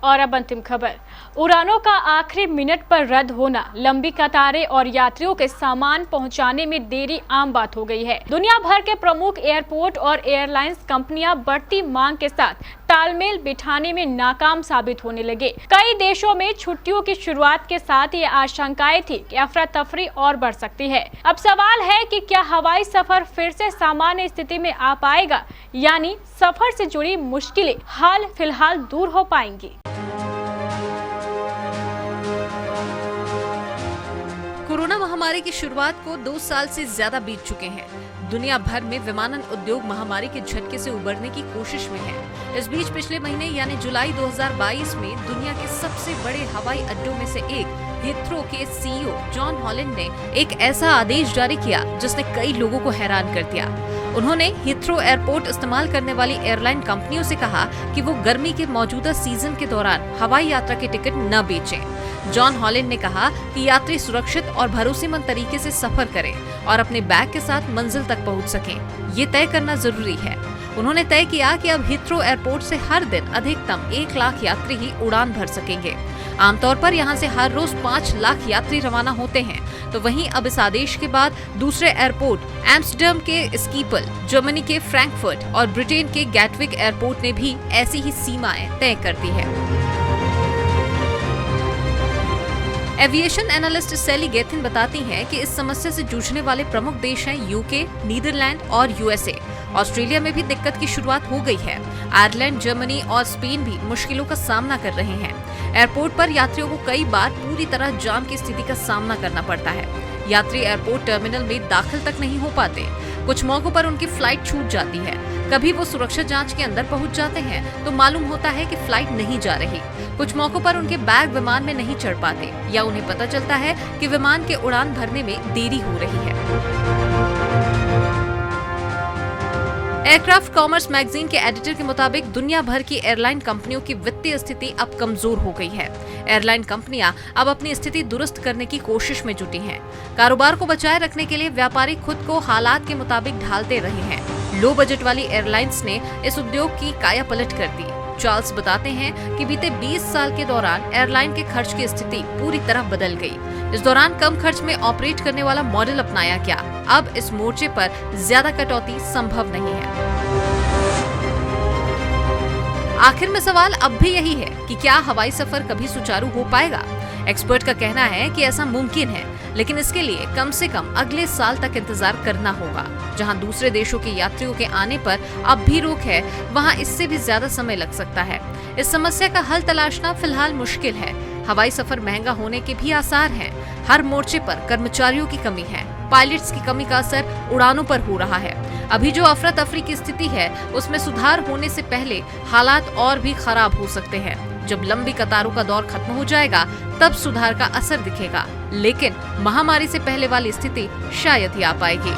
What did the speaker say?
और अब अंतिम खबर। उड़ानों का आखिरी मिनट पर रद्द होना, लंबी कतारें और यात्रियों के सामान पहुंचाने में देरी आम बात हो गई है। दुनिया भर के प्रमुख एयरपोर्ट और एयरलाइंस कंपनियां बढ़ती मांग के साथ तालमेल बिठाने में नाकाम साबित होने लगे। कई देशों में छुट्टियों की शुरुआत के साथ ये आशंकाएं थी कि अफरा तफरी और बढ़ सकती है। अब सवाल है कि क्या हवाई सफर फिर से सामान्य स्थिति में आ पाएगा, यानी सफर से जुड़ी मुश्किलें हाल फिलहाल दूर हो पाएंगी। कोरोना महामारी की शुरुआत को 2 साल से ज्यादा बीत चुके हैं। दुनिया भर में विमानन उद्योग महामारी के झटके से उबरने की कोशिश में है। इस बीच पिछले महीने यानी जुलाई 2022 में दुनिया के सबसे बड़े हवाई अड्डों में से एक हीथ्रो के सीईओ जॉन हॉलैंड ने एक ऐसा आदेश जारी किया जिसने कई लोगों को हैरान कर दिया। उन्होंने हीथ्रो एयरपोर्ट इस्तेमाल करने वाली एयरलाइन कंपनियों से कहा कि वो गर्मी के मौजूदा सीजन के दौरान हवाई यात्रा के टिकट न बेचें। जॉन हॉलैंड ने कहा कि यात्री सुरक्षित और भरोसेमंद तरीके से सफर करें और अपने बैग के साथ मंजिल तक पहुंच सकें। ये तय करना जरूरी है। उन्होंने तय किया कि अब हीथ्रो एयरपोर्ट से हर दिन अधिकतम 1 लाख यात्री ही उड़ान भर सकेंगे। आमतौर पर यहां से हर रोज 5 लाख यात्री रवाना होते हैं। तो वहीं अब इस आदेश के बाद दूसरे एयरपोर्ट एम्स्टर्डम के स्कीपल, जर्मनी के फ्रैंकफर्ट और ब्रिटेन के गैटविक एयरपोर्ट ने भी ऐसी ही सीमाएं तय कर दी है। एविएशन एनालिस्ट सेली गेथिन बताती हैं कि इस समस्या से जूझने वाले प्रमुख देश हैं यूके, नीदरलैंड और यूएसए। ऑस्ट्रेलिया में भी दिक्कत की शुरुआत हो गई है। आयरलैंड, जर्मनी और स्पेन भी मुश्किलों का सामना कर रहे हैं। एयरपोर्ट पर यात्रियों को कई बार पूरी तरह जाम की स्थिति का सामना करना पड़ता है। यात्री एयरपोर्ट टर्मिनल में दाखिल तक नहीं हो पाते। कुछ मौकों पर उनकी फ्लाइट छूट जाती है। कभी वो सुरक्षा जांच के अंदर पहुंच जाते हैं तो मालूम होता है कि फ्लाइट नहीं जा रही। कुछ मौकों पर उनके बैग विमान में नहीं चढ़ पाते या उन्हें पता चलता है कि विमान के उड़ान भरने में देरी हो रही है। एयरक्राफ्ट कॉमर्स मैगजीन के एडिटर के मुताबिक दुनिया भर की एयरलाइन कंपनियों की वित्तीय स्थिति अब कमजोर हो गई है। एयरलाइन कंपनियां अब अपनी स्थिति दुरुस्त करने की कोशिश में जुटी हैं। कारोबार को बचाए रखने के लिए व्यापारी खुद को हालात के मुताबिक ढालते रहे हैं। लो बजट वाली एयरलाइंस ने इस उद्योग की काया पलट कर दी। चार्ल्स बताते हैं कि बीते 20 साल के दौरान एयरलाइन के खर्च की स्थिति पूरी तरह बदल गई। इस दौरान कम खर्च में ऑपरेट करने वाला मॉडल अपनाया गया। अब इस मोर्चे पर ज्यादा कटौती संभव नहीं है। आखिर में सवाल अब भी यही है कि क्या हवाई सफर कभी सुचारू हो पाएगा? एक्सपर्ट का कहना है कि ऐसा मुमकिन है, लेकिन इसके लिए कम से कम अगले साल तक इंतजार करना होगा। जहां दूसरे देशों के यात्रियों के आने पर अब भी रोक है, वहां इससे भी ज्यादा समय लग सकता है। इस समस्या का हल तलाशना फिलहाल मुश्किल है। हवाई सफर महंगा होने के भी आसार हैं। हर मोर्चे पर कर्मचारियों की कमी है। पायलट्स की कमी का असर उड़ानों पर हो रहा है। अभी जो अफरा तफरी की स्थिति है, उसमें सुधार होने से पहले हालात और भी खराब हो सकते हैं। जब लंबी कतारों का दौर खत्म हो जाएगा, तब सुधार का असर दिखेगा, लेकिन महामारी से पहले वाली स्थिति शायद ही आ पाएगी।